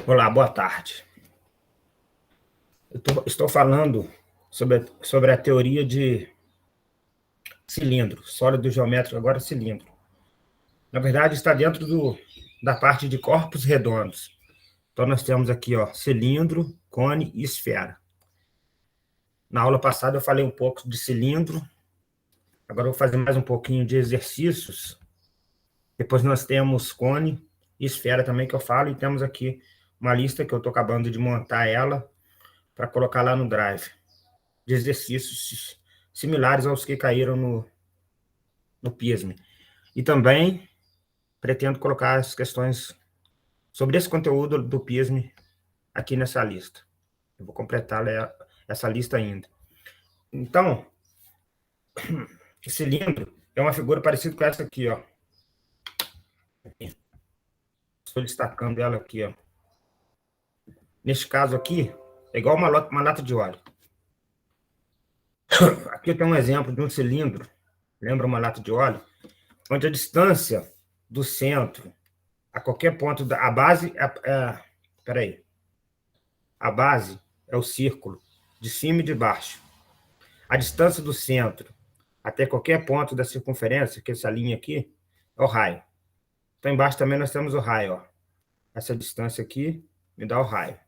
Olá, boa tarde. Estou falando sobre a teoria de cilindro, sólido geométrico, agora cilindro. Na verdade, está dentro da parte de corpos redondos. Então, nós temos aqui, ó, cilindro, cone e esfera. Na aula passada, eu falei um pouco de cilindro. Agora, eu vou fazer mais um pouquinho de exercícios. Depois, nós temos cone e esfera também, que eu falo. E temos aqui uma lista que eu estou acabando de montar ela para colocar lá no Drive, de exercícios similares aos que caíram no PISM. E também pretendo colocar as questões sobre esse conteúdo do PISM aqui nessa lista. Eu vou completar essa lista ainda. Então, o cilindro é uma figura parecida com essa aqui, ó. Estou destacando ela aqui, ó. Neste caso aqui, é igual uma lata de óleo. Aqui tem um exemplo de um cilindro, lembra uma lata de óleo, onde a distância do centro a qualquer ponto a base peraí. A base é o círculo, de cima e de baixo. A distância do centro até qualquer ponto da circunferência, que é essa linha aqui, é o raio. Então, embaixo também nós temos o raio, ó. Essa distância aqui me dá o raio.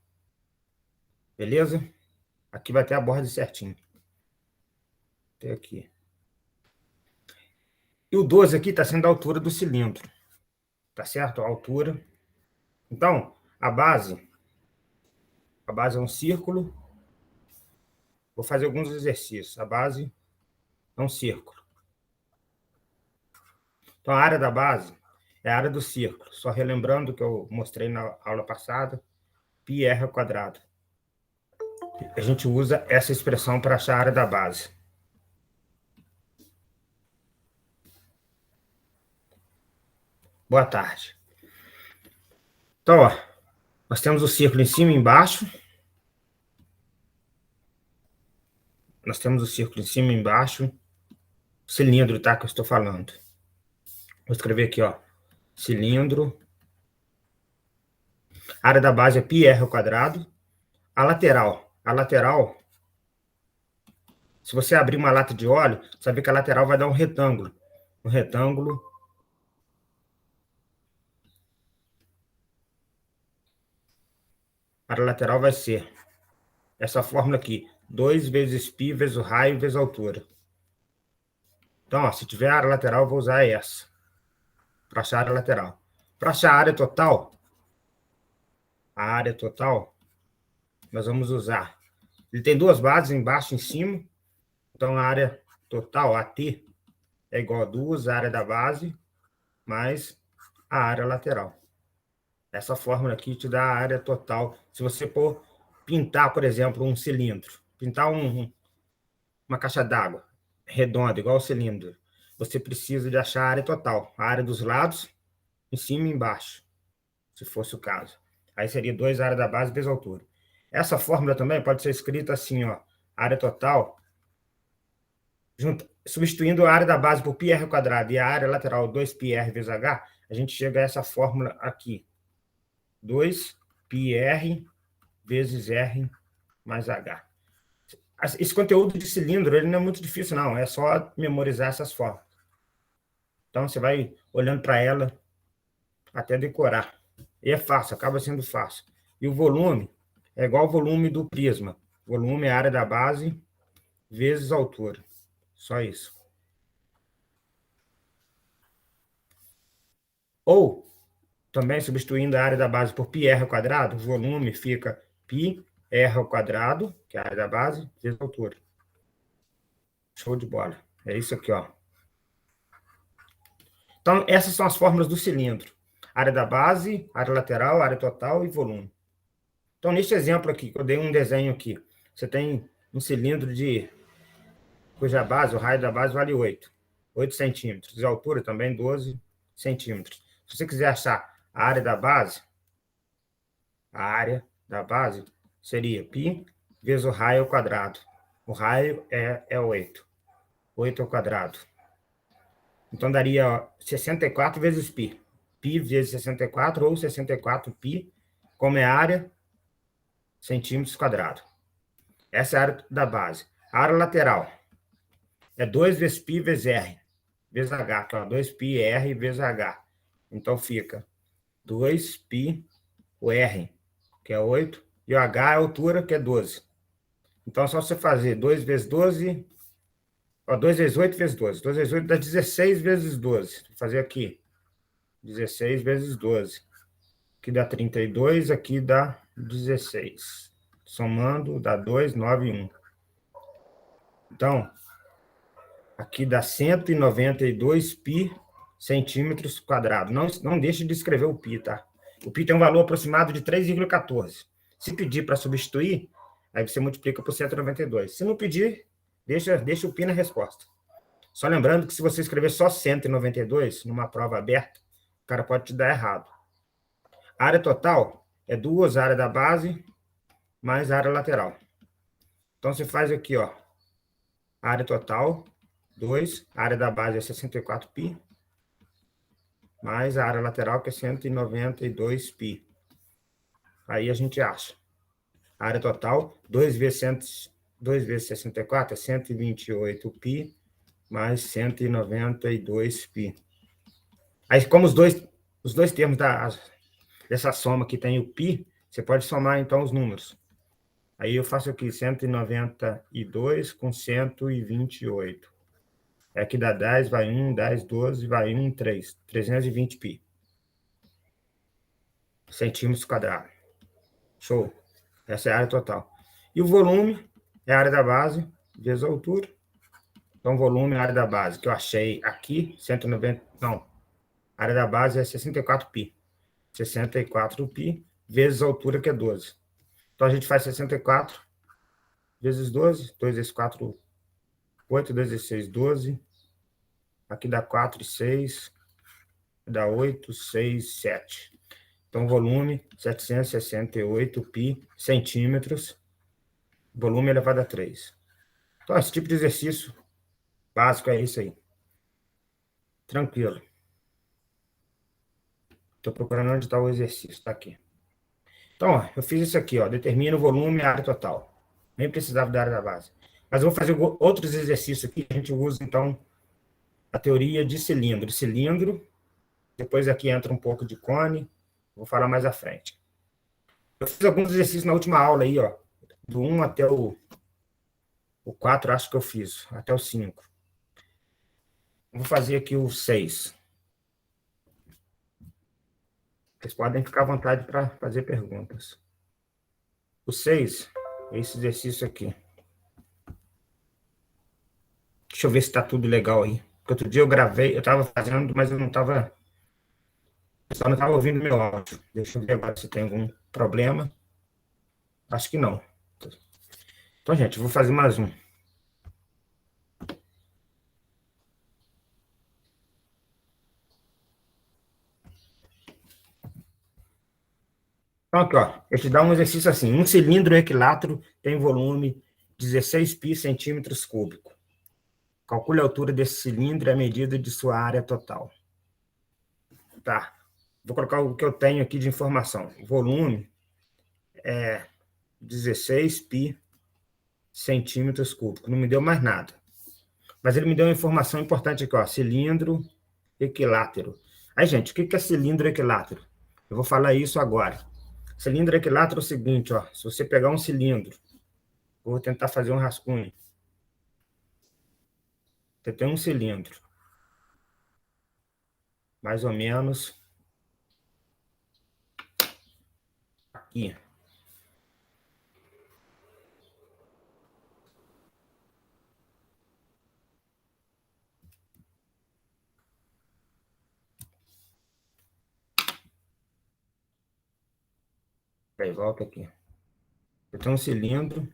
Beleza? Aqui vai ter a borda certinho. Até aqui. E o 12 aqui está sendo a altura do cilindro. Tá certo? A altura. Então, a base é um círculo. Vou fazer alguns exercícios. A base é um círculo. Então, a área da base é a área do círculo. Só relembrando que eu mostrei na aula passada, πr ao quadrado. A gente usa essa expressão para achar a área da base. Boa tarde. Então, ó, nós temos o círculo em cima e embaixo. Nós temos o círculo em cima e embaixo. O cilindro, tá? Que eu estou falando. Vou escrever aqui, ó. Cilindro. A área da base é πr ao quadrado. A lateral, se você abrir uma lata de óleo, você vai ver que a lateral vai dar um retângulo. Um retângulo. A lateral vai ser essa fórmula aqui. 2 vezes π vezes o raio vezes a altura. Então, ó, se tiver área lateral, eu vou usar essa. Para achar a área lateral. Para achar a área total, nós vamos usar. Ele tem duas bases, embaixo e em cima. Então, a área total, AT, é igual a 2, a área da base, mais a área lateral. Essa fórmula aqui te dá a área total. Se você pintar, por exemplo, um cilindro, pintar uma caixa d'água redonda, igual ao cilindro, você precisa de achar a área total, a área dos lados, em cima e embaixo, se fosse o caso. Aí seria 2 área da base vezes a altura. Essa fórmula também pode ser escrita assim, ó, área total, substituindo a área da base por πr ao quadrado e a área lateral 2πr vezes h, a gente chega a essa fórmula aqui. 2πr vezes r mais h. Esse conteúdo de cilindro ele não é muito difícil, não. É só memorizar essas fórmulas. Então, você vai olhando para ela até decorar. E é fácil, acaba sendo fácil. E o volume é igual ao volume do prisma. O volume é a área da base vezes a altura. Só isso. Ou, também substituindo a área da base por πr ao quadrado, o volume fica πr ao quadrado, que é a área da base, vezes a altura. Show de bola. É isso aqui, ó. Então, essas são as fórmulas do cilindro. Área da base, área lateral, área total e volume. Então, neste exemplo aqui, que eu dei um desenho aqui, você tem um cilindro cuja base, o raio da base vale 8 centímetros. E a altura também 12 centímetros. Se você quiser achar a área da base seria π vezes o raio ao quadrado. O raio é 8. 8 ao quadrado. Então, daria 64 vezes π. Π vezes 64 ou 64π, como é a área, centímetros quadrados. Essa é a área da base. A área lateral é 2 vezes π vezes r, vezes h, que é 2π r vezes h. Então, fica 2π, o r, que é 8, e o h é a altura, que é 12. Então, é só você fazer 2 vezes 12, 2 vezes 8 vezes 12. 2 vezes 8 dá 16 vezes 12. Vou fazer aqui. 16 vezes 12. Aqui dá 32, aqui dá 16. Somando, dá 2, 9 e 1. Então, aqui dá 192 π centímetros quadrados. Não deixe de escrever o π, tá? O π tem um valor aproximado de 3,14. Se pedir para substituir, aí você multiplica por 192. Se não pedir, deixa o π na resposta. Só lembrando que se você escrever só 192 numa prova aberta, o cara pode te dar errado. A área total é 2 áreas da base mais a área lateral. Então, você faz aqui, ó, a área total, 2, a área da base é 64 π, mais a área lateral, que é 192 π. Aí a gente acha. A área total, 2 vezes 64 é 128 π, mais 192 π. Aí, como os dois termos dessa soma que tem o π, você pode somar, então, os números. Aí eu faço aqui 192 com 128. Aqui dá 10, vai 1, 10, 12, vai 1, 3. 320 π. Centímetros quadrados. Show. Essa é a área total. E o volume é a área da base vezes a altura. Então, volume é a área da base, que eu achei aqui, 190... Não. A área da base é 64 π. 64 π vezes a altura, que é 12. Então, a gente faz 64 vezes 12. 2 vezes 4, 8. 2 vezes 6, 12. Aqui dá 4 e 6. Dá 8, 6, 7. Então, volume, 768 π centímetros. Volume elevado a 3. Então, esse tipo de exercício básico é isso aí. Tranquilo. Estou procurando onde está o exercício. Está aqui. Então, ó, eu fiz isso aqui, ó. Determina o volume e a área total. Nem precisava da área da base. Mas eu vou fazer outros exercícios aqui. A gente usa, então, a teoria de cilindro. Cilindro. Depois aqui entra um pouco de cone. Vou falar mais à frente. Eu fiz alguns exercícios na última aula aí, ó. Do 1 até o 4, acho que eu fiz. Até o 5. Vou fazer aqui o 6. Vocês podem ficar à vontade para fazer perguntas. O 6 é esse exercício aqui. Deixa eu ver se está tudo legal aí. Porque outro dia eu gravei, eu estava fazendo, mas eu não estava... O pessoal não estava ouvindo meu áudio. Deixa eu ver agora se tem algum problema. Acho que não. Então, gente, eu vou fazer mais um. Então, aqui, ó, eu te dar um exercício assim. Um cilindro equilátero tem volume 16 π centímetros cúbicos. Calcule a altura desse cilindro e a medida de sua área total. Tá. Vou colocar o que eu tenho aqui de informação. O volume é 16 π centímetros cúbicos. Não me deu mais nada. Mas ele me deu uma informação importante aqui, ó. Cilindro equilátero. Aí, gente, o que é cilindro equilátero? Eu vou falar isso agora. Cilindro equilátero é o seguinte, ó. Se você pegar um cilindro, vou tentar fazer um rascunho. Você tem um cilindro. Mais ou menos aqui. Aí, volta aqui. Eu tenho um cilindro.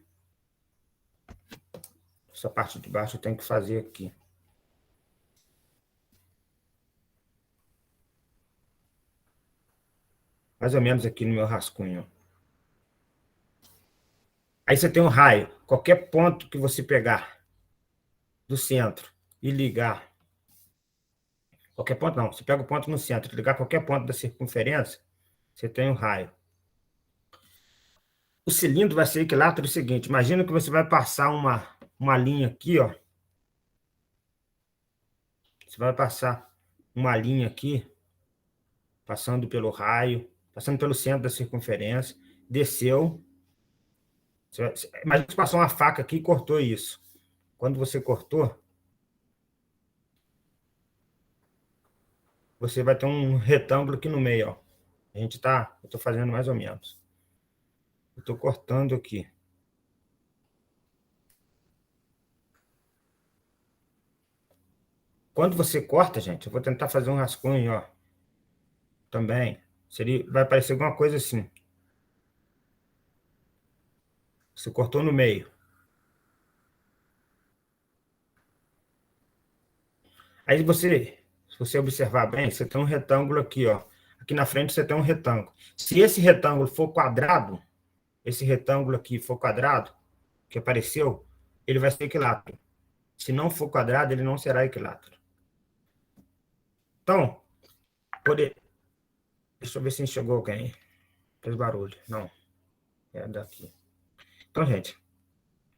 Essa parte de baixo eu tenho que fazer aqui. Mais ou menos aqui no meu rascunho. Aí você tem um raio. Qualquer ponto que você pegar do centro e ligar. Qualquer ponto não. Você pega o ponto no centro e ligar qualquer ponto da circunferência, você tem um raio. O cilindro vai ser equilátero o seguinte, imagina que você vai passar uma linha aqui, ó. Você vai passar uma linha aqui, passando pelo raio, passando pelo centro da circunferência, desceu. Imagina que você passou uma faca aqui e cortou isso. Quando você cortou, você vai ter um retângulo aqui no meio, ó. Eu estou fazendo mais ou menos. Eu estou cortando aqui. Quando você corta, gente, eu vou tentar fazer um rascunho, ó. Também. Vai parecer alguma coisa assim. Você cortou no meio. Aí se você observar bem, você tem um retângulo aqui, ó. Aqui na frente você tem um retângulo. Se esse retângulo for quadrado, esse retângulo aqui for quadrado, que apareceu, ele vai ser equilátero. Se não for quadrado, ele não será equilátero. Então, deixa eu ver se chegou alguém. Fez barulho. Não. É daqui. Então, gente,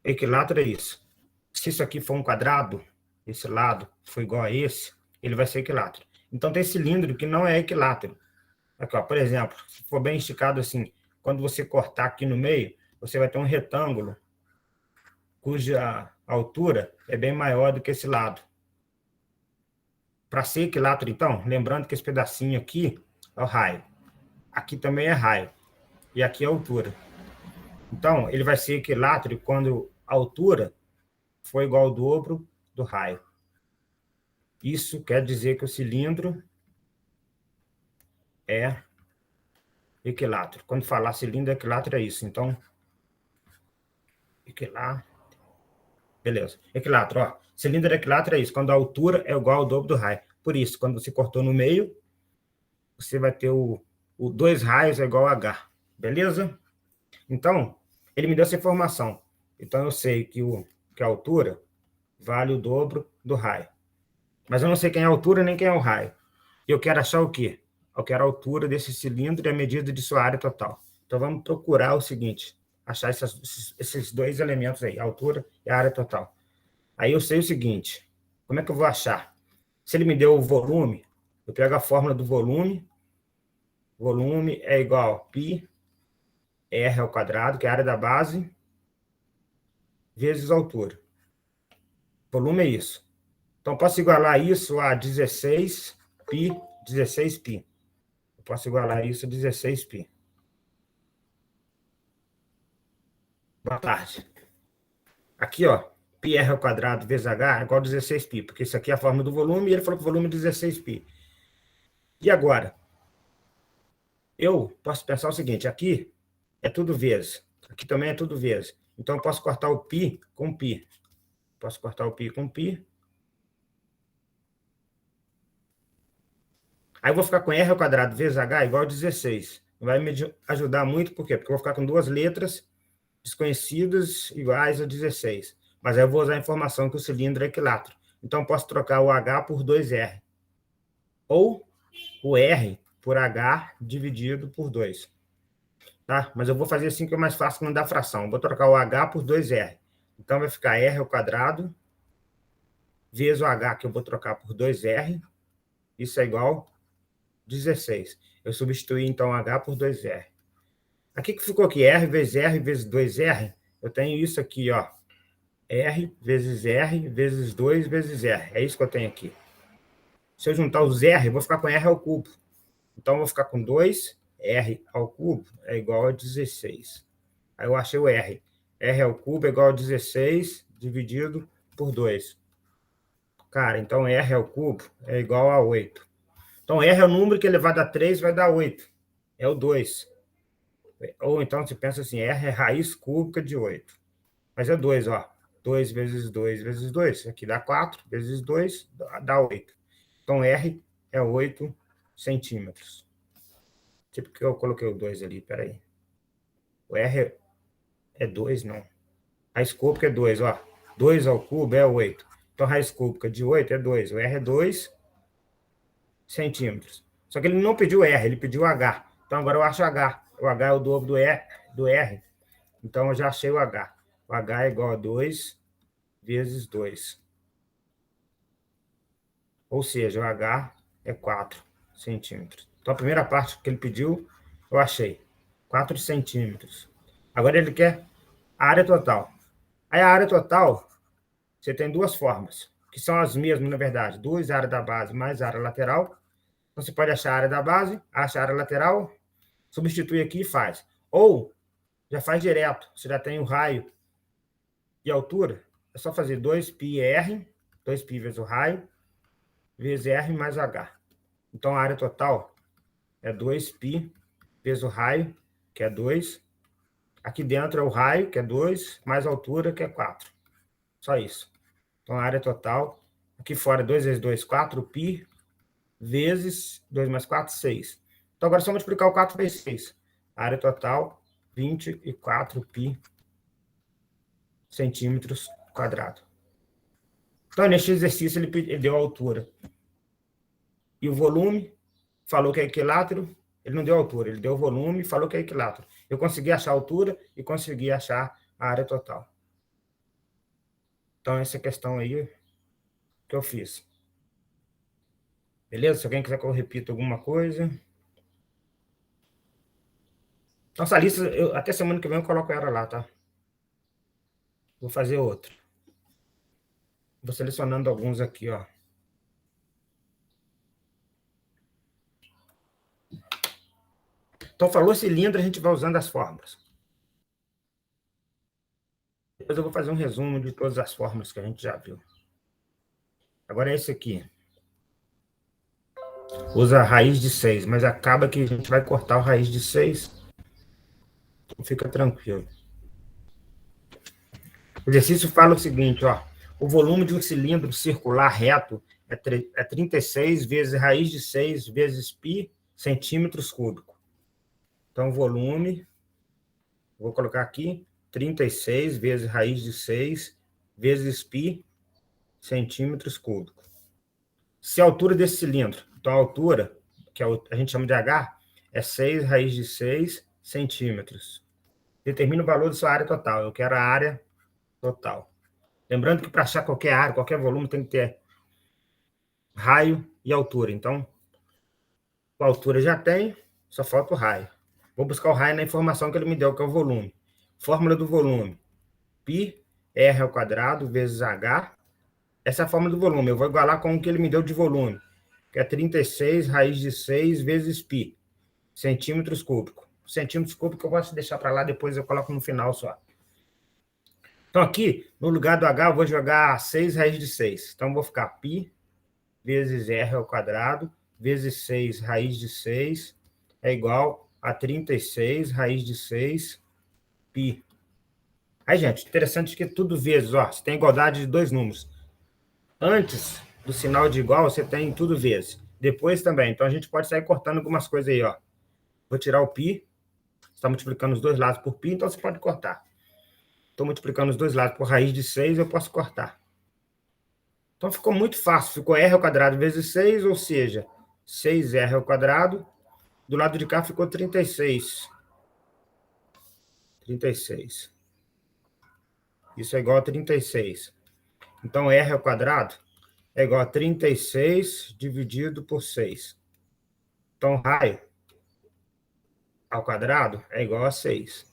equilátero é isso. Se isso aqui for um quadrado, esse lado for igual a esse, ele vai ser equilátero. Então, tem cilindro que não é equilátero. Aqui, ó, por exemplo, se for bem esticado assim, quando você cortar aqui no meio, você vai ter um retângulo cuja altura é bem maior do que esse lado. Para ser equilátero, então, lembrando que esse pedacinho aqui é o raio. Aqui também é raio. E aqui é a altura. Então, ele vai ser equilátero quando a altura for igual ao dobro do raio. Isso quer dizer que o cilindro é equilátero. Quando falar cilindro equilátero é isso. Então, equilátero. Beleza. Equilátero, ó. Cilindro equilátero é isso. Quando a altura é igual ao dobro do raio. Por isso, quando você cortou no meio, você vai ter o 2 raios é igual a H. Beleza? Então, ele me deu essa informação. Então, eu sei que a altura vale o dobro do raio. Mas eu não sei quem é a altura nem quem é o raio. E eu quero achar o quê? Eu quero a altura desse cilindro e a medida de sua área total. Então, vamos procurar o seguinte, achar esses dois elementos aí, a altura e a área total. Aí eu sei o seguinte, como é que eu vou achar? Se ele me deu o volume, eu pego a fórmula do volume. Volume é igual a π R ao quadrado, que é a área da base, vezes a altura. Volume é isso. Então, posso igualar isso a 16π, 16π. Eu posso igualar isso a 16π. Boa tarde. Aqui, ó, πr ao quadrado vezes h é igual a 16π, porque isso aqui é a fórmula do volume e ele falou que o volume é 16π. E agora? Eu posso pensar o seguinte, aqui é tudo vezes, aqui também é tudo vezes. Então, eu posso cortar o π com π. Posso cortar o π com π. Aí eu vou ficar com r ao quadrado vezes h igual a 16. Vai me ajudar muito, por quê? Porque eu vou ficar com duas letras desconhecidas iguais a 16. Mas aí eu vou usar a informação que o cilindro é equilátero. Então, eu posso trocar o h por 2r. Ou o r por h dividido por 2. Tá? Mas eu vou fazer assim que é mais fácil que não dá fração. Eu vou trocar o h por 2r. Então, vai ficar r ao quadrado vezes o h, que eu vou trocar por 2r. Isso é igual a 16. Eu substituí, então, h por 2r. Aqui que ficou aqui, r vezes 2r, eu tenho isso aqui, ó. R vezes 2 vezes r. É isso que eu tenho aqui. Se eu juntar os r, eu vou ficar com r ao cubo. Então, eu vou ficar com 2r ao cubo é igual a 16. Aí eu achei o r. R ao cubo é igual a 16 dividido por 2. Cara, então r ao cubo é igual a 8. Então, r é o número que elevado a 3 vai dar 8. É o 2. Ou então, você pensa assim, r é raiz cúbica de 8. Mas é 2, ó. 2 vezes 2 vezes 2. Aqui dá 4, vezes 2 dá 8. Então, r é 8 centímetros. Tipo que eu coloquei o 2 ali, peraí. O r é 2, não. Raiz cúbica é 2, ó. 2 ao cubo é 8. Então, raiz cúbica de 8 é 2. O r é 2 centímetros. Só que ele não pediu R, ele pediu H. Então, agora eu acho H. O H é o dobro do R. Então, eu já achei o H. O H é igual a 2 vezes 2. Ou seja, o H é 4 centímetros. Então, a primeira parte que ele pediu, eu achei. 4 centímetros. Agora ele quer a área total. Aí a área total, você tem duas formas, que são as mesmas, na verdade. 2 áreas da base mais área lateral. Então, você pode achar a área da base, acha a área lateral, substitui aqui e faz. Ou, já faz direto. Você já tem o raio e a altura. É só fazer 2πr, 2π vezes o raio, vezes r mais h. Então, a área total é 2π vezes o raio, que é 2. Aqui dentro é o raio, que é 2, mais a altura, que é 4. Só isso. Então, a área total, aqui fora, 2 vezes 2, 4π, vezes 2 mais 4, 6. Então, agora é só multiplicar o 4 vezes 6. A área total, 24π centímetros quadrados. Então, neste exercício, ele deu a altura. E o volume, falou que é equilátero, ele não deu a altura, ele deu o volume e falou que é equilátero. Eu consegui achar a altura e consegui achar a área total. Então, essa questão aí que eu fiz. Beleza? Se alguém quiser que eu repita alguma coisa. Nossa lista, até semana que vem eu coloco ela lá, tá? Vou fazer outra. Vou selecionando alguns aqui, ó. Então, falou cilindro, a gente vai usando as fórmulas. Depois eu vou fazer um resumo de todas as fórmulas que a gente já viu. Agora é esse aqui. Usa a raiz de 6, mas acaba que a gente vai cortar a raiz de 6. Então, fica tranquilo. O exercício fala o seguinte, ó. O volume de um cilindro circular reto é 36 vezes raiz de 6 vezes π centímetros cúbicos. Então, o volume, vou colocar aqui, 36 vezes raiz de 6 vezes π centímetros cúbicos. Se a altura desse cilindro, então a altura, que a gente chama de H, é 6 raiz de 6 centímetros. Determina o valor da sua área total. Eu quero a área total. Lembrando que para achar qualquer área, qualquer volume, tem que ter raio e altura. Então, a altura já tem, só falta o raio. Vou buscar o raio na informação que ele me deu, que é o volume. Fórmula do volume. Π, R ao quadrado, vezes H. Essa é a fórmula do volume. Eu vou igualar com o que ele me deu de volume, que é 36 raiz de 6 vezes π, centímetros cúbicos. Centímetros cúbicos eu posso deixar para lá, depois eu coloco no final só. Então, aqui, no lugar do H, eu vou jogar 6 raiz de 6. Então, eu vou ficar π vezes R ao quadrado, vezes 6 raiz de 6, é igual a 36 raiz de 6 π. Aí, gente, interessante que tudo vezes, ó, você tem igualdade de dois números. Antes do sinal de igual, você tem tudo vezes. Depois também. Então, a gente pode sair cortando algumas coisas aí, ó. Vou tirar o π. Está multiplicando os dois lados por π, então você pode cortar. Estou multiplicando os dois lados por raiz de 6, eu posso cortar. Então, ficou muito fácil. Ficou r ao quadrado vezes 6, ou seja, 6r ao quadrado. Do lado de cá ficou 36. 36. Isso é igual a 36. Então, r ao quadrado é igual a 36 dividido por 6. Então, raio ao quadrado é igual a 6.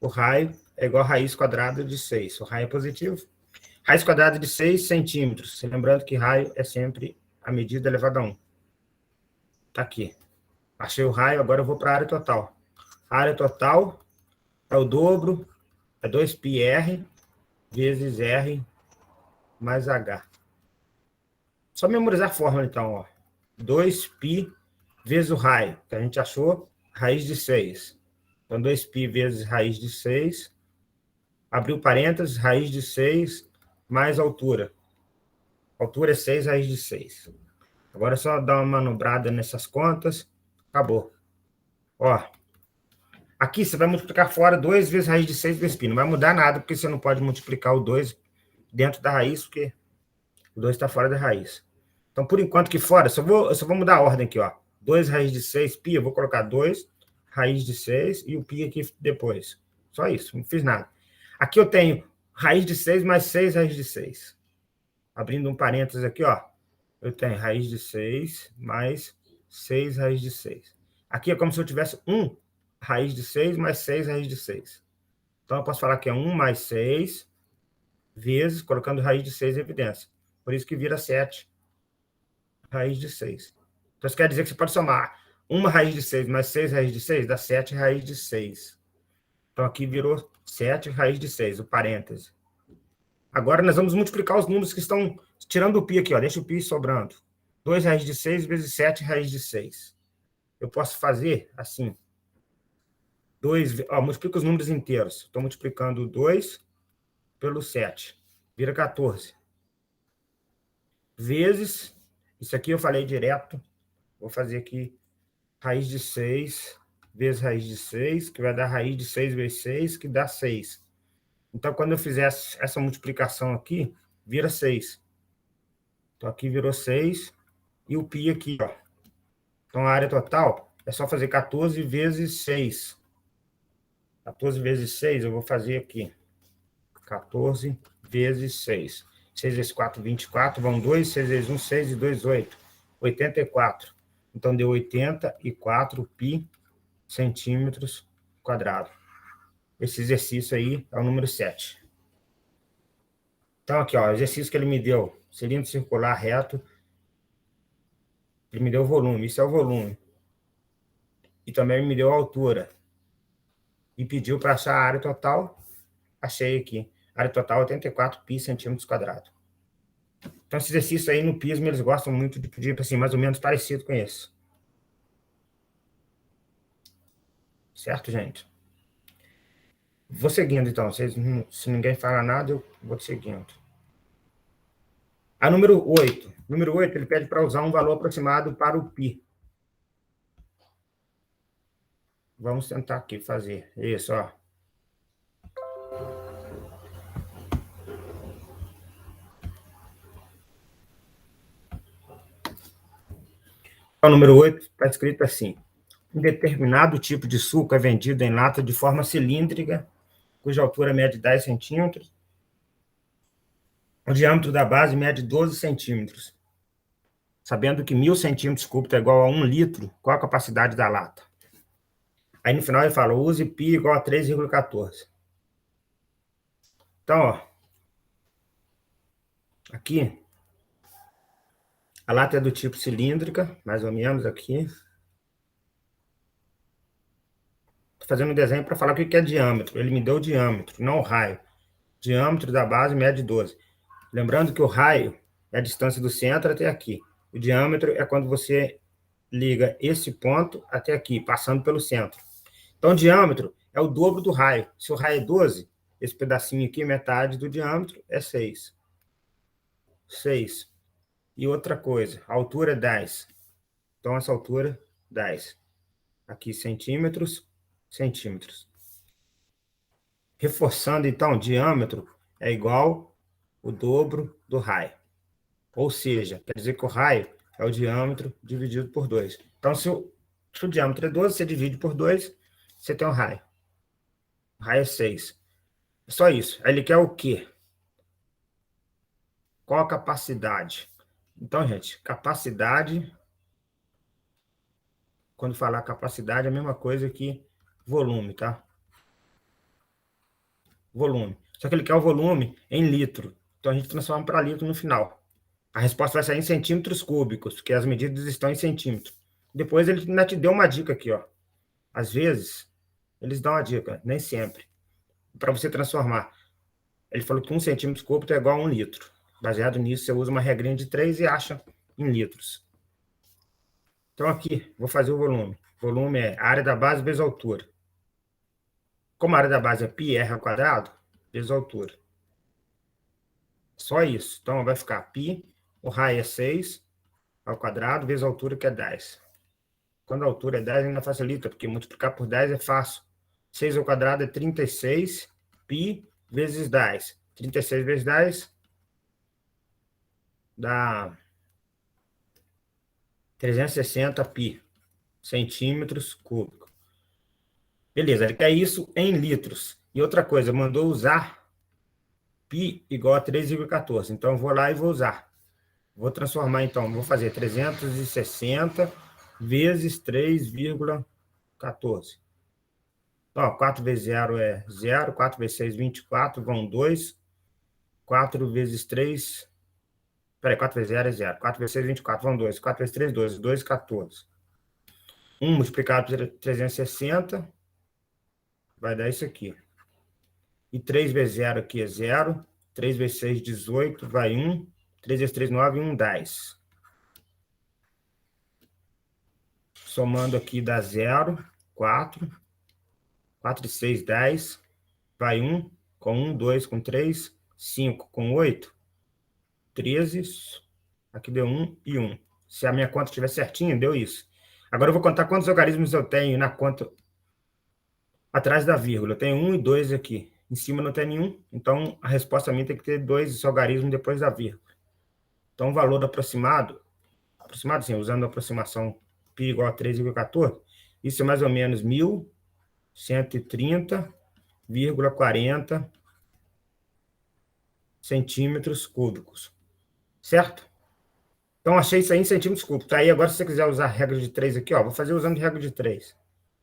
O raio é igual a raiz quadrada de 6. O raio é positivo. Raiz quadrada de 6 centímetros. Lembrando que raio é sempre a medida elevada a 1. Está aqui. Achei o raio, agora eu vou para a área total. A área total é o dobro, é 2πr vezes r mais h. Só memorizar a fórmula, então, ó. 2π vezes o raio, que a gente achou, raiz de 6. Então, 2π vezes raiz de 6, abriu parênteses, raiz de 6, mais altura. A altura é 6 raiz de 6. Agora é só dar uma manobrada nessas contas, acabou. Ó, aqui você vai multiplicar fora 2 vezes raiz de 6 vezes π. Não vai mudar nada, porque você não pode multiplicar o 2 dentro da raiz, porque o 2 está fora da raiz. Então, por enquanto que fora, eu só vou mudar a ordem aqui, ó. 2 raiz de 6 π, eu vou colocar 2 raiz de 6 e o π aqui depois. Só isso, não fiz nada. Aqui eu tenho raiz de 6 mais 6 raiz de 6. Abrindo um parênteses aqui, ó. Eu tenho raiz de 6 mais 6 raiz de 6. Aqui é como se eu tivesse 1 raiz de 6 mais 6 raiz de 6. Então, eu posso falar que é 1 mais 6 vezes, colocando raiz de 6 em evidência. Por isso que vira 7 raiz de 6. Então, isso quer dizer que você pode somar uma raiz de 6 mais 6 raiz de 6, dá 7 raiz de 6. Então, aqui virou 7 raiz de 6, o parêntese. Agora, nós vamos multiplicar os números que estão tirando o π aqui, ó. Deixa o π sobrando. 2 raiz de 6 vezes 7 raiz de 6. Eu posso fazer assim. 2, ó, multiplica os números inteiros. Estou multiplicando 2 pelo 7. Vira 14. Vezes, isso aqui eu falei direto. Vou fazer aqui raiz de 6 vezes raiz de 6, que vai dar raiz de 6 vezes 6, que dá 6. Então, quando eu fizer essa multiplicação aqui, vira 6. Então, aqui virou 6. E o π aqui, ó. Então, a área total é só fazer 14 vezes 6. 14 vezes 6, eu vou fazer aqui. 14 vezes 6. 6 vezes 4, 24. Vão 2. 6 vezes 1, 6. E 2, 8. 84. Então, deu 84 π centímetros quadrados. Esse exercício aí é o número 7. Então, aqui, ó, o exercício que ele me deu. Cilindro circular reto. Ele me deu o volume. Isso é o volume. E também me deu a altura. E pediu para achar a área total. Achei aqui. A área total é 84 π centímetros quadrados. Então, esse exercício aí no PISM, eles gostam muito de pedir, assim, mais ou menos parecido com esse. Certo, gente? Vou seguindo, então. Se ninguém fala nada, eu vou seguindo. A número 8. Número 8, ele pede para usar um valor aproximado para o π. Vamos tentar aqui fazer. Isso, ó. O número 8 está escrito assim. Um determinado tipo de suco é vendido em lata de forma cilíndrica, cuja altura mede 10 centímetros. O diâmetro da base mede 12 centímetros. Sabendo que 1.000 centímetros cúbicos é igual a 1 litro, qual a capacidade da lata? Aí no final ele fala, use π igual a 3,14. Então, ó, aqui, a lata é do tipo cilíndrica, mais ou menos aqui. Estou fazendo um desenho para falar o que é diâmetro. Ele me deu o diâmetro, não o raio. Diâmetro da base mede 12. Lembrando que o raio é a distância do centro até aqui. O diâmetro é quando você liga esse ponto até aqui, passando pelo centro. Então, o diâmetro é o dobro do raio. Se o raio é 12, esse pedacinho aqui, metade do diâmetro, é 6. 6. E outra coisa, a altura é 10. Então, essa altura, 10. Aqui, centímetros, centímetros. Reforçando, então, diâmetro é igual o dobro do raio. Ou seja, quer dizer que o raio é o diâmetro dividido por 2. Então, se o diâmetro é 12, você divide por 2, você tem um raio. O raio é 6. É só isso. Aí ele quer o quê? Qual a capacidade? Então, gente, capacidade, quando falar capacidade, é a mesma coisa que volume, tá? Volume. Só que ele quer o volume em litro. Então, a gente transforma para litro no final. A resposta vai sair em centímetros cúbicos, porque as medidas estão em centímetros. Depois ele ainda te deu uma dica aqui, ó. Às vezes, eles dão uma dica, nem sempre. Para você transformar. Ele falou que 1 centímetro cúbico é igual a 1 litro. Baseado nisso, você usa uma regrinha de 3 e acha em litros. Então, aqui, vou fazer o volume. Volume é a área da base vezes a altura. Como a área da base é πr ao quadrado, vezes a altura. Só isso. Então, vai ficar π, o raio é 6 ao quadrado, vezes a altura, que é 10. Quando a altura é 10, ainda facilita, porque multiplicar por 10 é fácil. 6 ao quadrado é 36, π vezes 10. 36 vezes 10 dá 360 π centímetros cúbicos. Beleza, ele quer isso em litros. E outra coisa, mandou usar π igual a 3,14. Então, eu vou lá e vou usar. Vou transformar, então, vou fazer 360 vezes 3,14. Ó, 4 vezes 0 é 0, 4 vezes 6, 24, vão 2. 4 vezes 3... Peraí, 4 vezes 0 é 0. 4 vezes 6, 24, vão 2. 4 vezes 3, 12. 2, 14. 1 multiplicado por 360 vai dar isso aqui. E 3 vezes 0 aqui é 0. 3 vezes 6, 18, vai 1. 3 vezes 3, 9, 1, 10. Somando aqui dá 0, 4. 4 e 6, 10. Vai 1, com 1, 2, com 3, 5, com 8, 13. Aqui deu 1 e 1. Se a minha conta estiver certinha, deu isso. Agora eu vou contar quantos algarismos eu tenho na conta atrás da vírgula. Eu tenho 1 e 2 aqui. Em cima não tem nenhum. Então, a resposta minha tem que ter 2 algarismos depois da vírgula. Então, o valor aproximado, sim, usando a aproximação π igual a 3,14, isso é mais ou menos 1.130,40 centímetros cúbicos. Certo? Então, achei isso aí em centímetros cúbicos. Tá aí, agora, se você quiser usar a regra de 3 aqui, ó, vou fazer usando regra de 3,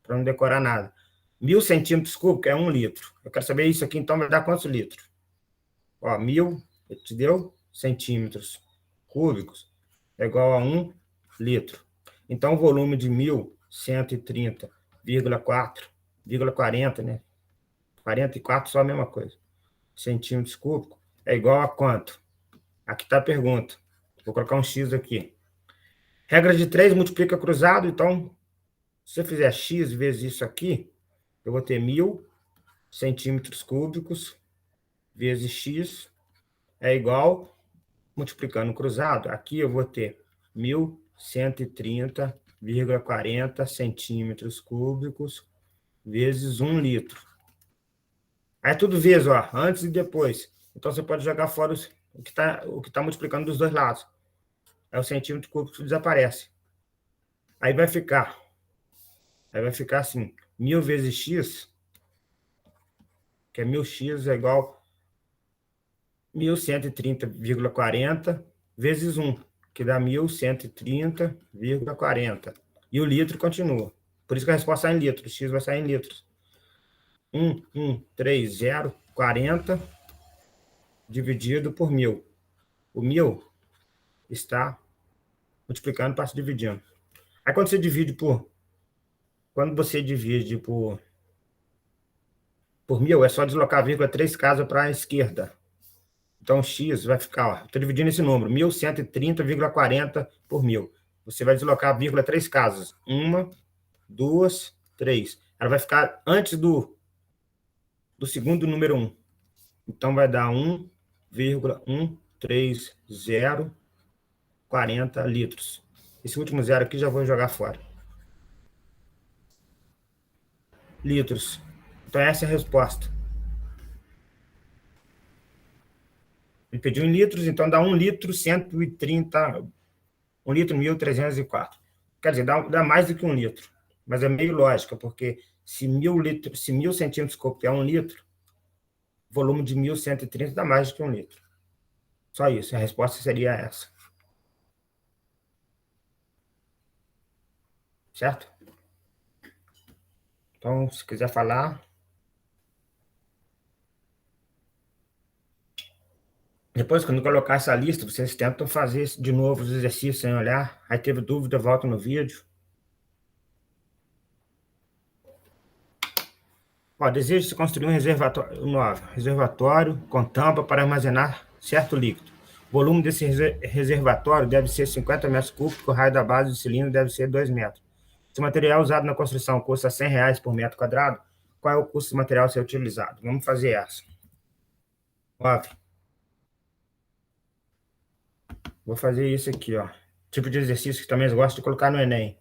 para não decorar nada. 1.000 centímetros cúbicos é 1 litro. Eu quero saber isso aqui, então, vai dar quantos litros? Ó, 1.000, te deu centímetros cúbicos, é igual a 1 litro. Então, o volume de 1.130,40, né? 44, só a mesma coisa. Centímetros cúbicos é igual a quanto? Aqui está a pergunta. Vou colocar um X aqui. Regra de 3 multiplica cruzado, então, se eu fizer X vezes isso aqui, eu vou ter 1.000 centímetros cúbicos vezes X é igual, multiplicando cruzado, aqui eu vou ter 1.130,40 centímetros cúbicos vezes 1 litro. Aí tudo vezes, ó, antes e depois. Então, você pode jogar fora o que tá multiplicando dos dois lados. Aí o centímetro cúbico desaparece. Aí vai ficar assim, 1.000 vezes x, que é 1.000x é igual a 1.130,40 vezes 1, que dá 1.130,40. E o litro continua. Por isso que a resposta sai em litros. X vai sair em litros. 1.130,40 dividido por 1.000. O 1.000 está multiplicando, passa dividindo. Aí quando você divide por 1.000, é só deslocar a vírgula 3 casas para a esquerda. Então, x vai ficar, ó, estou dividindo esse número, 1.130,40 por 1.000. Você vai deslocar a vírgula 3 casas. 1, 2, 3. Ela vai ficar antes do segundo número 1. Então, vai dar 1,13040 litros. Esse último zero aqui já vou jogar fora. Litros. Então, essa é a resposta. Ele pediu em litros, então dá 1 litro 130, 1 litro 1.304. Quer dizer, dá mais do que 1 litro. Mas é meio lógica, porque se 1.000 centímetros cúbicos é 1 litro, volume de 1.130 dá mais do que 1 litro. Só isso, a resposta seria essa. Certo? Então, se quiser falar... Depois, quando colocar essa lista, vocês tentam fazer de novo os exercícios sem olhar. Aí teve dúvida, volta no vídeo. Ó, deseja-se construir um reservatório 9, reservatório com tampa para armazenar certo líquido. O volume desse reservatório deve ser 50 metros cúbicos, o raio da base do cilindro deve ser 2 metros. Se o material usado na construção custa R$100 por metro quadrado, qual é o custo do material a ser utilizado? Vamos fazer essa. 9. Vou fazer isso aqui, ó. Tipo de exercício que também eu gosto de colocar no Enem.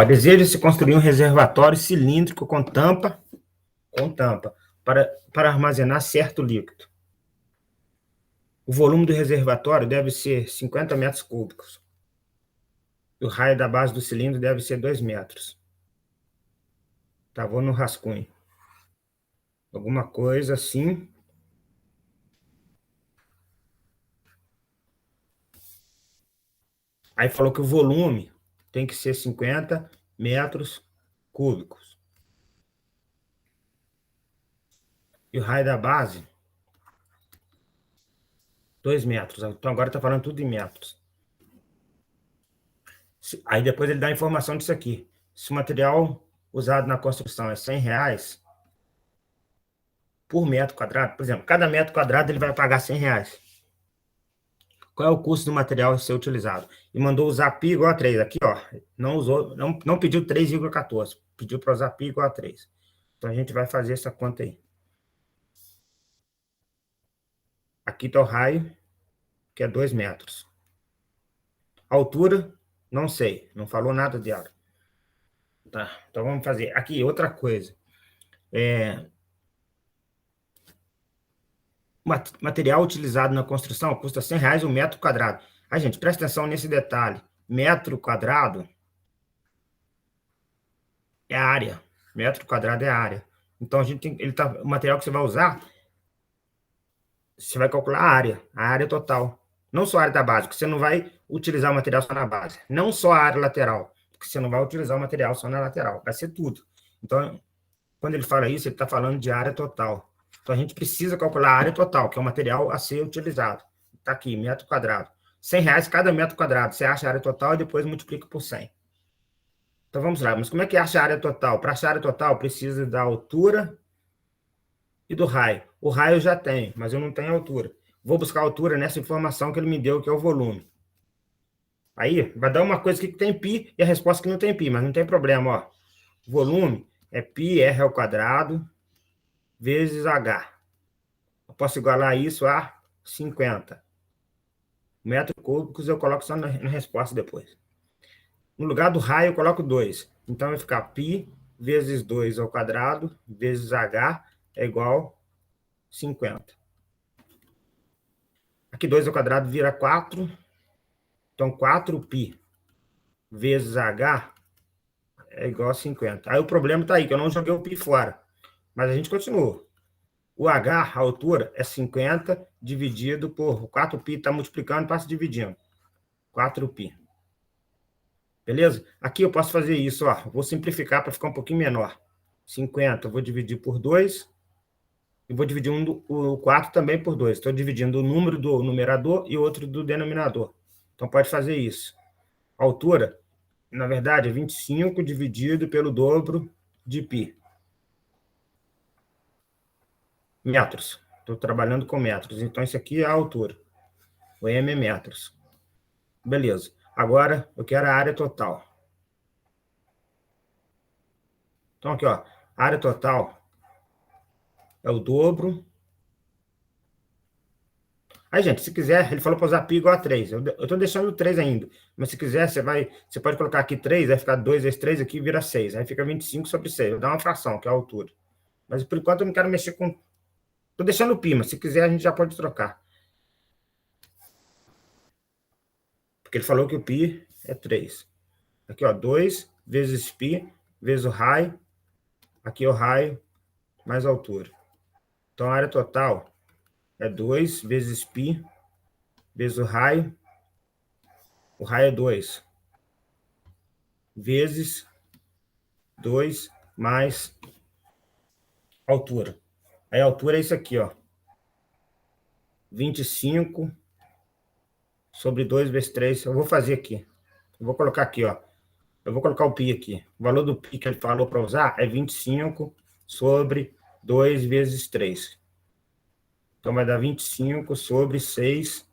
Deseja-se construir um reservatório cilíndrico com tampa para armazenar certo líquido. O volume do reservatório deve ser 50 metros cúbicos. E o raio da base do cilindro deve ser 2 metros. Tá, vou no rascunho. Alguma coisa assim. Aí falou que o volume tem que ser 50 metros cúbicos. E o raio da base, 2 metros. Então agora está falando tudo em metros. Aí depois ele dá a informação disso aqui. Se o material usado na construção é R$100 por metro quadrado, por exemplo, cada metro quadrado ele vai pagar R$100. Qual é o custo do material a ser utilizado? E mandou usar π igual a 3. Aqui, ó, não usou, não pediu 3,14. Pediu para usar π igual a 3. Então a gente vai fazer essa conta aí. Aqui está o raio, que é 2 metros. A altura, não sei, não falou nada de área. Tá, então vamos fazer. Aqui, outra coisa. Material utilizado na construção custa R$100 o metro quadrado. Aí, gente, presta atenção nesse detalhe. Metro quadrado é a área. Metro quadrado é a área. Então, a gente tem, o material que você vai usar, você vai calcular a área total. Não só a área da base, porque você não vai utilizar o material só na base. Não só a área lateral, porque você não vai utilizar o material só na lateral. Vai ser tudo. Então, quando ele fala isso, ele está falando de área total. Então, a gente precisa calcular a área total, que é o material a ser utilizado. Está aqui, metro quadrado. R$100 cada metro quadrado. Você acha a área total e depois multiplica por 100. Então, vamos lá. Mas como é que acha a área total? Para achar a área total, precisa da altura e do raio. O raio eu já tenho, mas eu não tenho altura. Vou buscar a altura nessa informação que ele me deu, que é o volume. Aí, vai dar uma coisa aqui que tem π e a resposta que não tem π, mas não tem problema, ó. Volume é πr ao quadrado vezes H. Eu posso igualar isso a 50. Metros cúbicos eu coloco só na resposta depois. No lugar do raio eu coloco 2. Então vai ficar π vezes 2 ao quadrado vezes H é igual a 50. Aqui 2 ao quadrado vira 4. Então 4π vezes H é igual a 50. Aí o problema está aí, que eu não joguei o π fora. Mas a gente continua. O H, a altura, é 50 dividido por 4π, está multiplicando, passa dividindo. 4π. Beleza? Aqui eu posso fazer isso, ó. Vou simplificar para ficar um pouquinho menor. 50 eu vou dividir por 2. E vou dividir o 4 também por 2. Estou dividindo o número do numerador e outro do denominador. Então pode fazer isso. A altura, na verdade, é 25 dividido pelo dobro de π. Metros. Estou trabalhando com metros. Então, isso aqui é a altura. O M é metros. Beleza. Agora, eu quero a área total. Então, aqui, ó. A área total é o dobro. Aí, gente, se quiser, ele falou para usar π igual a 3. Eu estou deixando 3 ainda. Mas se quiser, você pode colocar aqui 3, vai ficar 2 vezes 3 aqui, vira 6. Aí fica 25 sobre 6. Vou dar uma fração, que é a altura. Mas, por enquanto, eu não quero mexer com... Estou deixando o π, mas se quiser, a gente já pode trocar. Porque ele falou que o π é 3. Aqui, ó, 2 vezes π vezes o raio. Aqui é o raio mais a altura. Então, a área total é 2 vezes π vezes o raio. O raio é 2 vezes 2 mais a altura. Aí a altura é isso aqui, ó. 25 sobre 2 vezes 3. Eu vou fazer aqui. Eu vou colocar aqui, ó. Eu vou colocar o π aqui. O valor do π que ele falou para usar é 25 sobre 2 vezes 3. Então, vai dar 25 sobre 6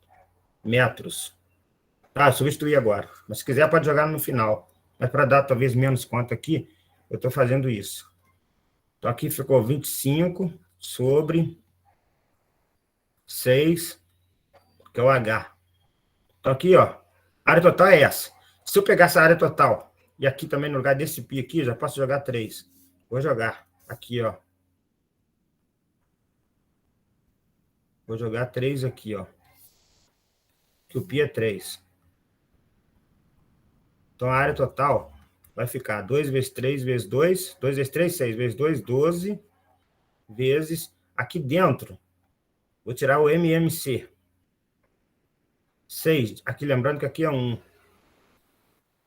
metros. Ah, substituir agora. Mas se quiser, pode jogar no final. Mas para dar talvez menos conta aqui, eu estou fazendo isso. Então, aqui ficou 25 sobre 6, que é o H. Então, aqui, ó, a área total é essa. Se eu pegar essa área total, e aqui também no lugar desse π aqui, já posso jogar 3. Vou jogar aqui, ó. Vou jogar 3 aqui, ó. que o π é 3. Então, a área total vai ficar 2 vezes 3 vezes 2. 2 vezes 3, 6 vezes 2, 12. Vezes, aqui dentro, vou tirar o MMC. 6. Aqui, lembrando que aqui é 1.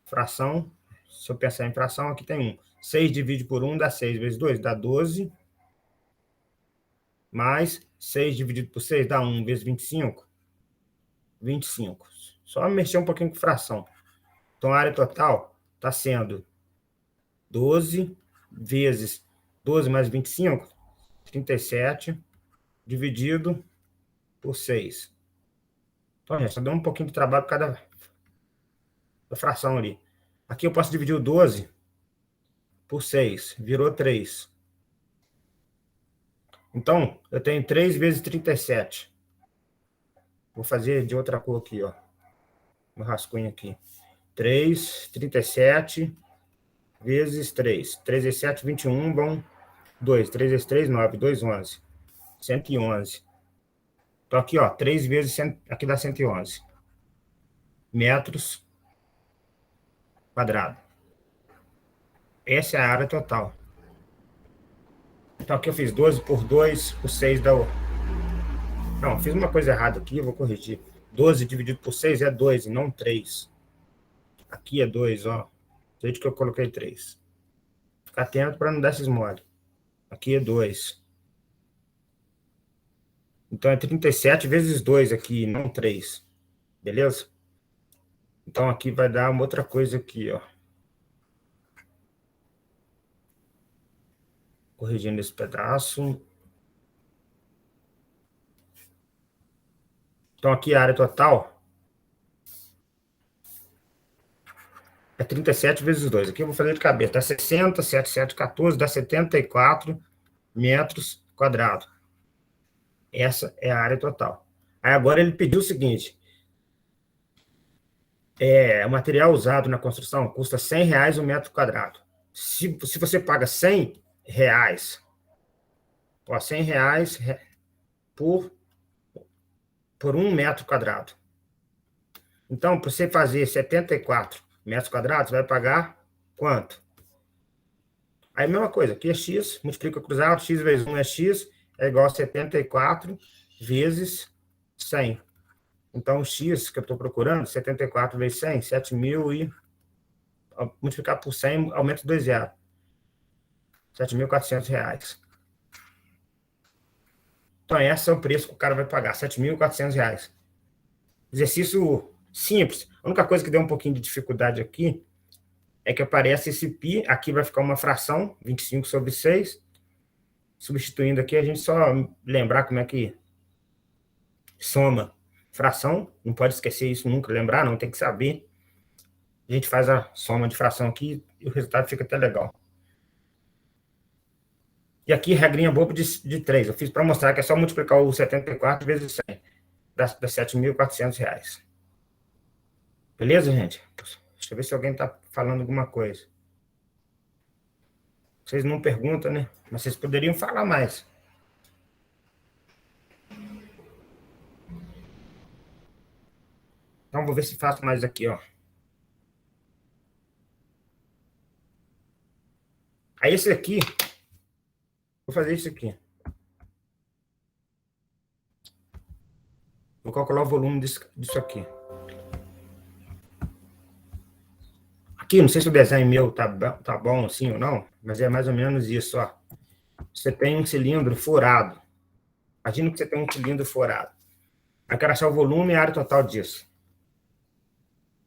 Fração. Se eu pensar em fração, aqui tem 1. 6 divide por 1 dá 6 vezes 2, dá 12. Mais 6 dividido por 6 dá 1 vezes 25. 25. Só mexer um pouquinho com fração. Então, a área total está sendo 12 vezes 12 mais 25, 37, dividido por 6. Então, gente, só deu um pouquinho de trabalho por cada fração ali. Aqui eu posso dividir o 12 por 6, virou 3. Então, eu tenho 3 vezes 37. Vou fazer de outra cor aqui, ó. No rascunho aqui. 3, 37 vezes 3. 3 vezes 7, 21, bom. 2. 3 vezes 3, 9. 2, 11. 111. Então, aqui, ó, 3 vezes... Aqui dá 111 metros quadrados. Essa é a área total. Então, aqui eu fiz 12 por 2, por 6 dá... Não, fiz uma coisa errada aqui, eu vou corrigir. 12 dividido por 6 é 2 e não 3. Aqui é 2, ó. Desde que eu coloquei 3. Fica atento para não dar esses mole. Aqui é 2. Então, é 37 vezes 2 aqui, não 3. Beleza? Então, aqui vai dar uma outra coisa aqui, ó. Corrigindo esse pedaço. Então, aqui a área total é 37 vezes 2. Aqui eu vou fazer de cabeça. Dá 60, 7, 7, 14, dá 74 metros quadrados. Essa é a área total. Aí agora ele pediu o seguinte. O material usado na construção custa R$ 100 o metro quadrado. Se você paga R$ 100, ó, R$ 100 por 1 metro quadrado. Então, para você fazer 74 metros quadrados, você vai pagar quanto? Aí, a mesma coisa, aqui é x, multiplica cruzado, x vezes 1 é x, é igual a 74 vezes 100. Então, o x que eu estou procurando, 74 vezes 100, 7.000 e... multiplicar por 100, aumenta 2 zeros. R$ 7.400. Então, esse é o preço que o cara vai pagar, R$ 7.400. Exercício simples. A única coisa que deu um pouquinho de dificuldade aqui é que aparece esse π, aqui vai ficar uma fração, 25 sobre 6. Substituindo aqui, a gente só lembrar como é que soma fração. Não pode esquecer isso nunca, lembrar, não, tem que saber. A gente faz a soma de fração aqui e o resultado fica até legal. E aqui, regrinha boba de 3. Eu fiz para mostrar que é só multiplicar o 74 vezes 100. Dá R$ 7.400. Beleza, gente? Deixa eu ver se alguém está falando alguma coisa. Vocês não perguntam, né? Mas vocês poderiam falar mais. Então, vou ver se faço mais aqui, ó. Aí, esse aqui, vou fazer isso aqui. Vou calcular o volume disso aqui. Aqui, não sei se o desenho meu tá bom assim ou não, mas é mais ou menos isso, ó. Você tem um cilindro furado. Imagina que você tem um cilindro furado. Eu quero achar o volume e a área total disso.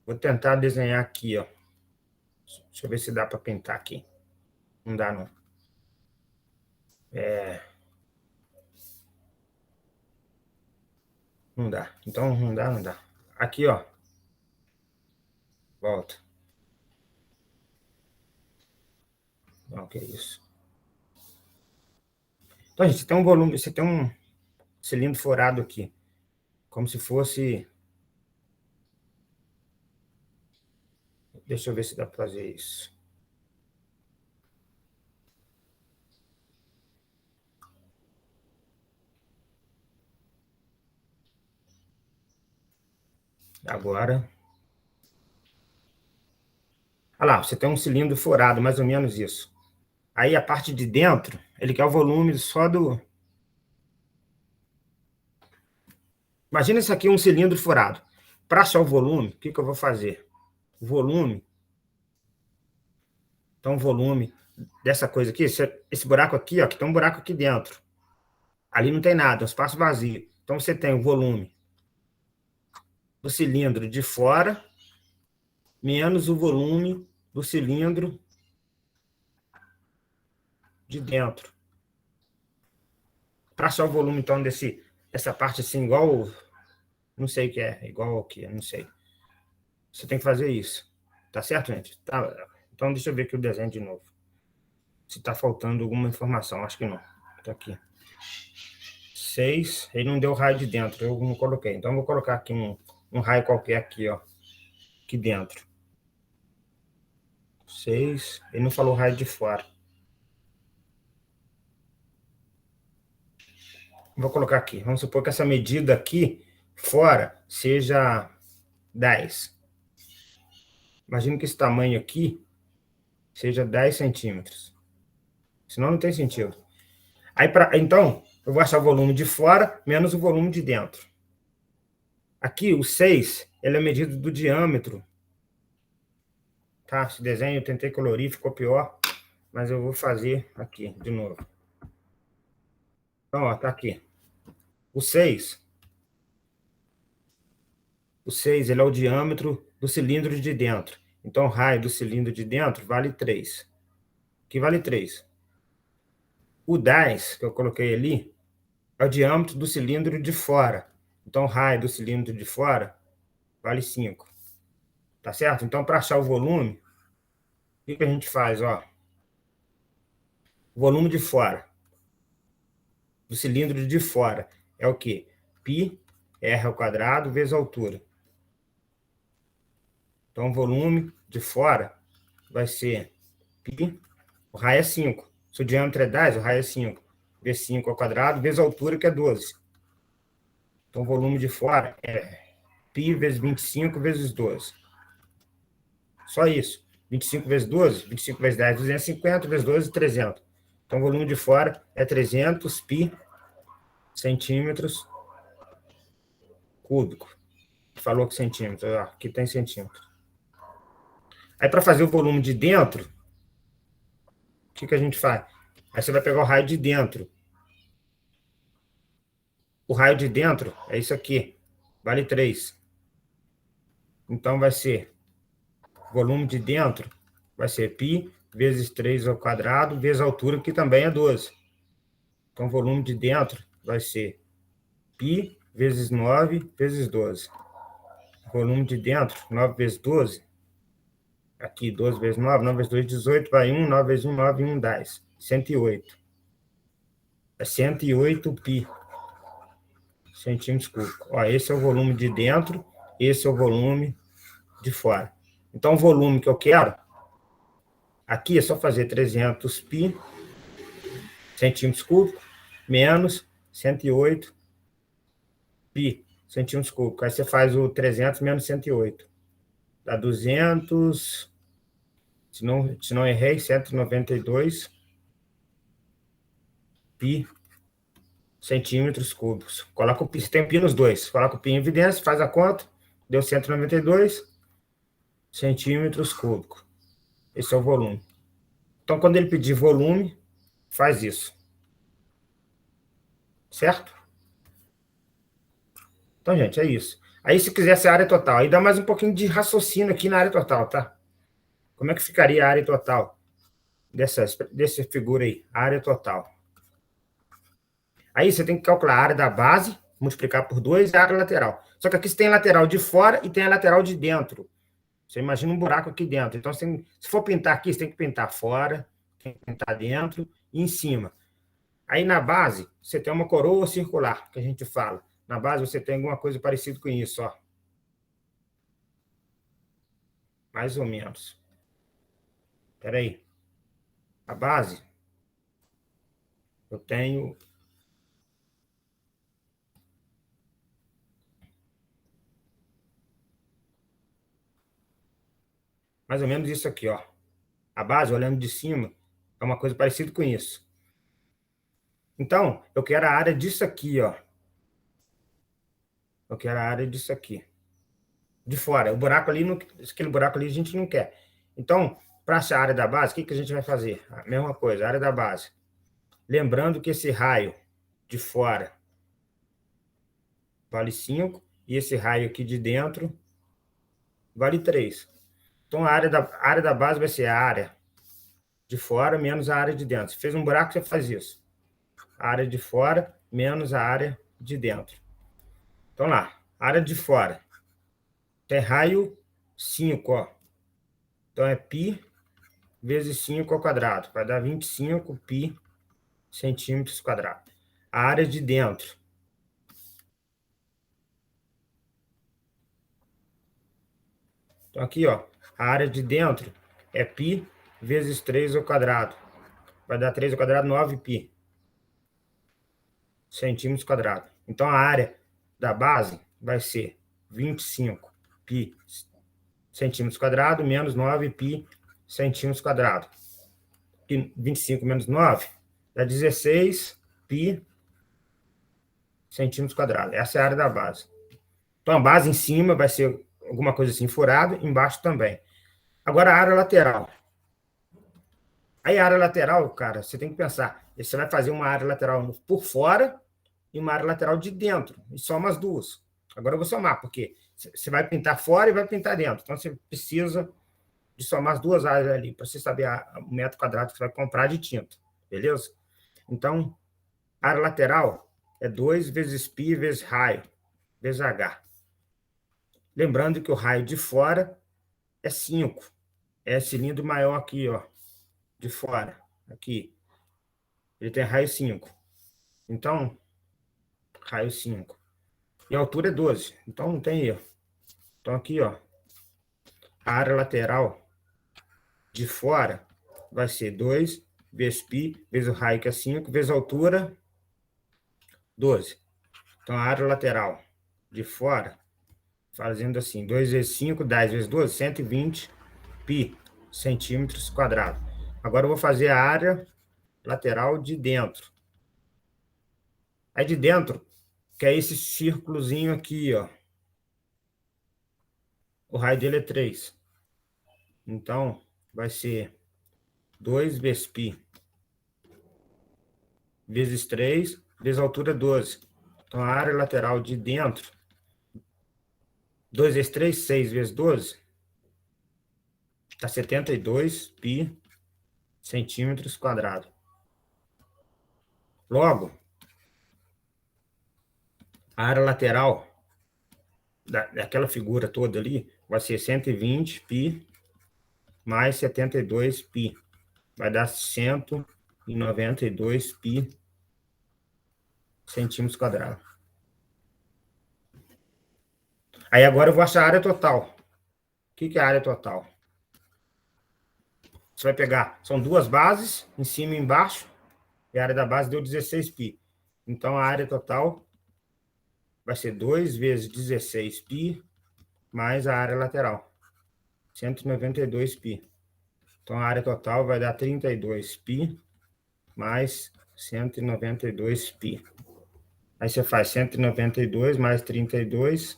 Vou tentar desenhar aqui, ó. Deixa eu ver se dá para pintar aqui. Não dá, não. Não dá. Então, não dá, não dá. Aqui, ó. Volta. Não, que isso. Então, gente, você tem um volume, você tem um cilindro furado aqui. Como se fosse... Deixa eu ver se dá para fazer isso. Agora... Olha lá, você tem um cilindro furado, mais ou menos isso. Aí a parte de dentro, ele quer o volume só do... Imagina isso aqui, um cilindro furado. Para achar o volume, o que eu vou fazer? O volume, então o volume dessa coisa aqui, esse buraco aqui, ó, que tem um buraco aqui dentro. Ali não tem nada, é um espaço vazio. Então você tem o volume do cilindro de fora menos o volume do cilindro de dentro. Para achar o volume, então, dessa parte assim, igual... Não sei o que é, igual ao que, não sei. Você tem que fazer isso. Tá certo, gente? Tá. Então, deixa eu ver aqui o desenho de novo. Se tá faltando alguma informação, acho que não. Tá aqui. 6, ele não deu raio de dentro, eu não coloquei. Então, eu vou colocar aqui um raio qualquer aqui, ó. Aqui dentro. 6, ele não falou raio de fora. Vou colocar aqui. Vamos supor que essa medida aqui, fora, seja 10. Imagina que esse tamanho aqui seja 10 centímetros. Senão não tem sentido. Aí, então, eu vou achar o volume de fora menos o volume de dentro. Aqui, o 6, ele é medido do diâmetro. Tá? Esse desenho eu tentei colorir, ficou pior. Mas eu vou fazer aqui, de novo. Então, ó, tá aqui. O 6. O 6, ele é o diâmetro do cilindro de dentro. Então, o raio do cilindro de dentro vale 3. Que vale 3. O 10, que eu coloquei ali, é o diâmetro do cilindro de fora. Então, o raio do cilindro de fora vale 5. Tá certo? Então, para achar o volume, o que a gente faz? Ó, o volume de fora, do cilindro de fora, é o quê? Π r ao quadrado vezes a altura. Então, o volume de fora vai ser π, o raio é 5. Se o diâmetro é 10, o raio é 5. Vezes 5 ao quadrado, vezes a altura, que é 12. Então, o volume de fora é π vezes 25 vezes 12. Só isso. 25 vezes 12, 25 vezes 10, 250, vezes 12, 300. Então, o volume de fora é 300 π centímetros cúbico. Falou que centímetro, ó, aqui tem centímetro. Aí, para fazer o volume de dentro, o que a gente faz? Aí você vai pegar o raio de dentro. O raio de dentro é isso aqui, vale 3. Então, vai ser volume de dentro, vai ser π vezes 3 ao quadrado, vezes a altura, que também é 12. Então, volume de dentro vai ser π vezes 9 vezes 12. Volume de dentro, 9 vezes 12. Aqui, 12 vezes 9, 9 vezes 2, 18, vai 1, 9 vezes 1, 9, 1, 10. 108. É 108 π centímetros cúbicos. Ó, esse é o volume de dentro, esse é o volume de fora. Então, o volume que eu quero, aqui é só fazer 300 π centímetros cúbicos, menos 108 π centímetros cúbicos. Aí você faz o 300 menos 108. Dá 200, se não errei, 192 π centímetros cúbicos. Coloca o π, você tem π nos dois. Coloca o π em evidência, faz a conta, deu 192 centímetros cúbicos. Esse é o volume. Então, quando ele pedir volume, faz isso. Certo? Então, gente, é isso. Aí, se quiser ser a área total, aí dá mais um pouquinho de raciocínio aqui na área total, tá? Como é que ficaria a área total dessa figura aí? A área total. Aí, você tem que calcular a área da base, multiplicar por 2 e a área lateral. Só que aqui você tem a lateral de fora e tem a lateral de dentro. Você imagina um buraco aqui dentro. Então, se for pintar aqui, você tem que pintar fora, tem que pintar dentro e em cima. Aí, na base, você tem uma coroa circular, que a gente fala. Na base, você tem alguma coisa parecida com isso, ó. Mais ou menos. Espera aí. A base, eu tenho... mais ou menos isso aqui, ó. A base, olhando de cima, é uma coisa parecida com isso. Então, eu quero a área disso aqui, ó. Eu quero a área disso aqui. De fora. O buraco ali, aquele buraco ali a gente não quer. Então, para achar a área da base, o que a gente vai fazer? A mesma coisa, a área da base. Lembrando que esse raio de fora vale 5 e esse raio aqui de dentro vale 3. Então, a área da base vai ser a área de fora menos a área de dentro. Se fez um buraco, você faz isso. A área de fora menos a área de dentro. Então, lá, área de fora. Tem raio 5, ó. Então, é π vezes 5 ao quadrado. Vai dar 25 π centímetros quadrados. A área de dentro. Então, aqui, ó, a área de dentro é π vezes 3 ao quadrado. Vai dar 3 ao quadrado, 9π centímetros quadrados. Então, a área da base vai ser 25π centímetros quadrados menos 9π centímetros quadrados. 25 menos 9 dá 16π centímetros quadrados. Essa é a área da base. Então, a base em cima vai ser alguma coisa assim furada, embaixo também. Agora, a área lateral. Aí, a área lateral, cara, você tem que pensar. Você vai fazer uma área lateral por fora e uma área lateral de dentro. E soma as duas. Agora eu vou somar, porque você vai pintar fora e vai pintar dentro. Então, você precisa de somar as duas áreas ali, para você saber o metro quadrado que você vai comprar de tinta. Beleza? Então, a área lateral é 2 vezes π vezes raio, vezes h. Lembrando que o raio de fora é 5. É cilindro maior aqui, ó, de fora. Aqui. Ele tem raio 5. Então, raio 5. E a altura é 12. Então, não tem erro. Então, aqui, ó, a área lateral de fora vai ser 2 vezes π, vezes o raio, que é 5, vezes a altura, 12. Então, a área lateral de fora, fazendo assim, 2 vezes 5, 10 vezes 12, 120 π centímetros quadrados. Agora eu vou fazer a área lateral de dentro. Aí de dentro, que é esse círculozinho aqui, ó. O raio dele é 3. Então, vai ser 2 vezes π vezes 3, vezes a altura 12. Então, a área lateral de dentro, 2 vezes 3, 6 vezes 12, está 72 π centímetros quadrados. Logo, a área lateral daquela figura toda ali vai ser 120 π mais 72 π. Vai dar 192 π centímetros quadrados. Aí agora eu vou achar a área total. O que é a área total? Você vai pegar, são duas bases, em cima e embaixo, e a área da base deu 16 π. Então, a área total vai ser 2 vezes 16 π mais a área lateral, 192 π. Então, a área total vai dar 32 π mais 192 π. Aí você faz 192 mais 32,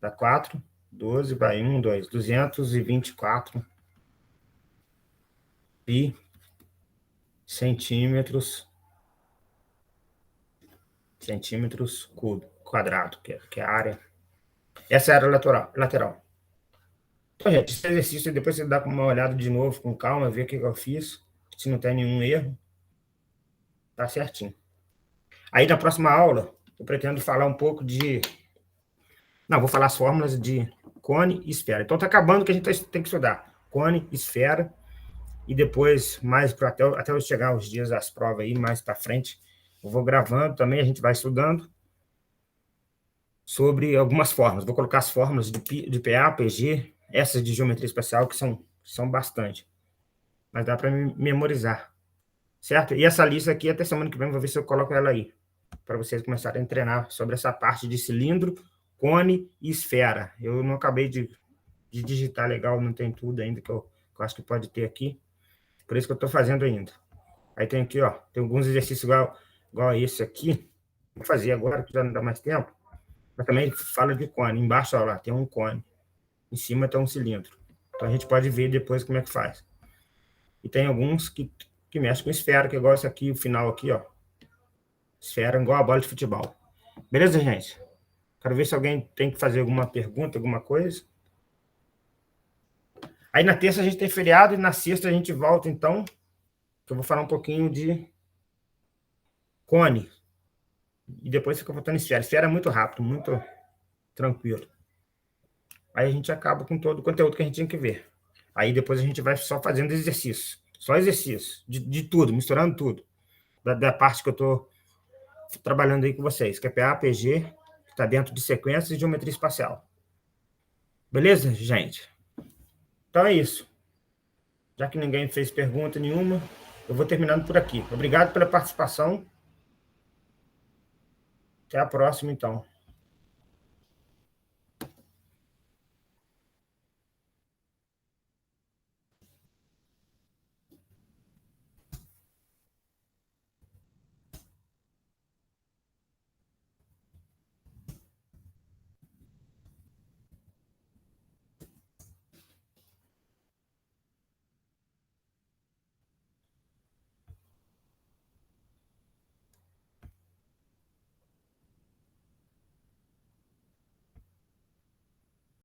dá 4, 12, vai 1, 2, 224 π centímetros quadrado, que é a área. Essa é a área lateral. Então, gente, esse exercício depois você dá uma olhada de novo com calma, ver o que eu fiz, se não tem nenhum erro, tá certinho. Aí na próxima aula, eu pretendo falar um pouco de... Não, vou falar as fórmulas de cone e esfera. Então tá acabando que a gente tem que estudar cone, esfera, e depois, mais até eu chegar os dias das provas aí, mais para frente, eu vou gravando também, a gente vai estudando sobre algumas fórmulas. Vou colocar as fórmulas de PA, PG, essas de geometria espacial, que são bastante. Mas dá para memorizar, certo? E essa lista aqui, até semana que vem, vou ver se eu coloco ela aí, para vocês começarem a treinar sobre essa parte de cilindro, cone e esfera. Eu não acabei de de digitar legal, não tem tudo ainda que eu acho que pode ter aqui. Por isso que eu estou fazendo ainda. Aí tem aqui, ó, tem alguns exercícios igual a esse aqui. Vou fazer agora, que já não dá mais tempo. Mas também fala de cone. Embaixo, ó, lá, tem um cone. Em cima tem um cilindro. Então a gente pode ver depois como é que faz. E tem alguns que mexem com esfera, que é igual esse aqui, o final aqui, ó. Esfera igual a bola de futebol. Beleza, gente? Quero ver se alguém tem que fazer alguma pergunta, alguma coisa. Aí na terça a gente tem feriado e na sexta a gente volta, então, que eu vou falar um pouquinho de cone. E depois fica faltando esfera. Esfera é muito rápido, muito tranquilo. Aí a gente acaba com todo o conteúdo que a gente tinha que ver. Aí depois a gente vai só fazendo exercício. Só exercício. De tudo, misturando tudo. Da parte que eu estou trabalhando aí com vocês, que é PA, PG, que está dentro de sequências e geometria espacial. Beleza, gente? Então é isso. Já que ninguém fez pergunta nenhuma, eu vou terminando por aqui. Obrigado pela participação. Até a próxima, então.